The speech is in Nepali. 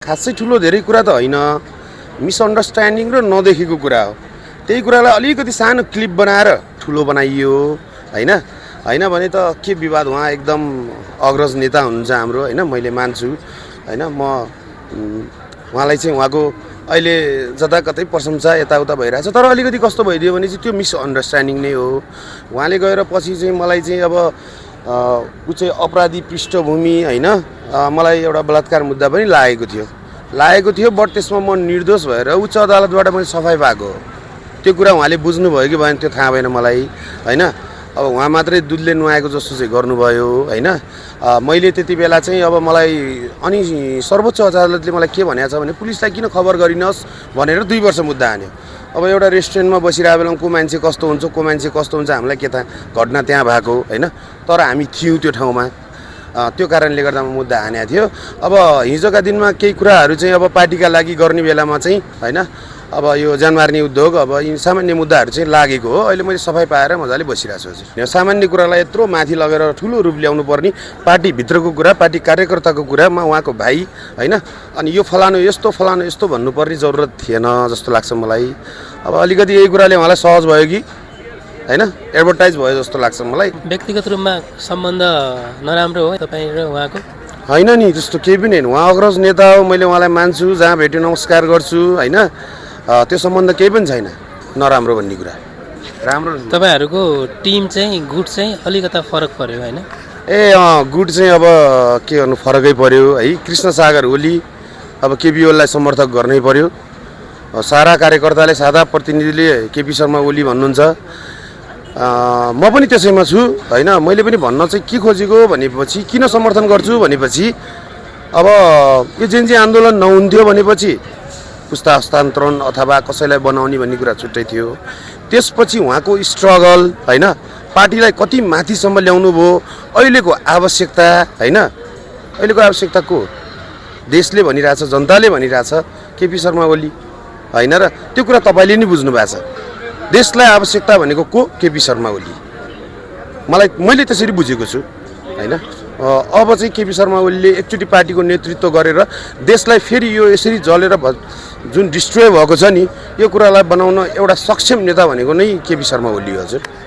खासै ठुलो धेरै कुरा त होइन, मिसअन्डरस्ट्यान्डिङ र नदेखेको कुरा हो। त्यही कुरालाई अलिकति सानो क्लिप बनाएर ठुलो बनाइयो होइन। होइन भने त के विवाद, उहाँ एकदम अग्रज नेता हुनुहुन्छ हाम्रो होइन, मैले मान्छु होइन। म उहाँलाई चाहिँ उहाँको अहिले जताकतै प्रशंसा यताउता भइरहेछ, तर अलिकति कस्तो भइदियो भने चाहिँ त्यो मिसअन्डरस्ट्यान्डिङ नै हो। उहाँले गएर पछि चाहिँ मलाई चाहिँ अब ऊ चाहिँ अपराधी पृष्ठभूमि होइन, मलाई एउटा बलात्कार मुद्दा पनि लागेको थियो बट त्यसमा म निर्दोष भएर उच्च अदालतबाट मैले सफाइ पाएको हो। त्यो कुरा उहाँले बुझ्नुभयो कि भएन त्यो थाहा भएन मलाई होइन। अब उहाँ मात्रै दुधले नुहाएको जस्तो चाहिँ गर्नुभयो होइन। मैले त्यति बेला चाहिँ अब मलाई अनि सर्वोच्च अदालतले मलाई के भनेको छ भने पुलिसलाई किन खबर गरिनस् भनेर 2 वर्ष मुद्दा हान्यो। अब एउटा रेस्टुरेन्टमा बसिरहेको बेला को मान्छे कस्तो हुन्छ हामीलाई के थाहा घटना त्यहाँ भएको होइन, तर हामी थियौँ त्यो ठाउँमा। त्यो कारणले गर्दा मुद्दा हानेको थियो। अब हिजोका दिनमा केही कुराहरू चाहिँ अब पार्टीका लागि गर्ने बेलामा चाहिँ होइन, अब यो ज्यान मार्ने उद्योग अब यी सामान्य मुद्दाहरू चाहिँ लागेको हो। अहिले मैले सफाइ पाएर मजाले बसिरहेको छु हजुर। सामान्य कुरालाई यत्रो माथि लगेर ठुलो रूप ल्याउनु पर्ने पार्टीभित्रको कुरा, पार्टी कार्यकर्ताको कुरामा उहाँको भाइ होइन, अनि यो फलानु यस्तो भन्नुपर्ने जरुरत थिएन जस्तो लाग्छ मलाई। अब अलिकति यही कुराले उहाँलाई सहज भयो कि होइन, एडभर्टाइज भयो जस्तो लाग्छ मलाई। व्यक्तिगत रूपमा सम्बन्ध नराम्रो हो तपाईँ र उहाँको? होइन नि, त्यस्तो केही पनि होइन। उहाँ अग्रज नेता हो, मैले उहाँलाई मान्छु, जहाँ भेट्यो नमस्कार गर्छु होइन। त्यो सम्बन्ध केही पनि छैन नराम्रो भन्ने कुरा, राम्रो। तपाईँहरूको टिम चाहिँ गुट चाहिँ अलिकता फरक पर्यो होइन? गुट चाहिँ अब के गर्नु, फरकै पर्यो है। कृष्ण सागर ओली अब केपी ओलीलाई समर्थक गर्नै पर्यो। सारा कार्यकर्ताले, सादा प्रतिनिधिले केपी शर्मा ओली भन्नुहुन्छ। म पनि त्यसैमा छु होइन। मैले पनि भन्न चाहिँ के खोजेको भनेपछि, किन समर्थन गर्छु भनेपछि, अब यो जेनजी आन्दोलन नहुन्थ्यो भनेपछि पुस्ता हस्तान्तरण अथवा कसैलाई बनाउने भन्ने कुरा छुट्टै थियो। त्यसपछि उहाँको स्ट्रगल होइन, पार्टीलाई कति माथिसम्म ल्याउनु भयो, अहिलेको आवश्यकता होइन, अहिलेको आवश्यकता को देशले भनिरहेछ, जनताले भनिरहेछ केपी शर्मा ओली होइन। र त्यो कुरा तपाईँले नि बुझ्नु भएको छ, देशलाई आवश्यकता भनेको को? केपी शर्मा ओली। मैले त्यसरी बुझेको छु होइन। अब चाहिँ केपी शर्मा ओलीले एकचोटि पार्टीको नेतृत्व गरेर देशलाई फेरि यो यसरी जलेर जुन डिस्ट्रोय भएको छ नि, यो कुरालाई बनाउन एउटा सक्षम नेता भनेको नै केपी शर्मा ओली हो हजुर।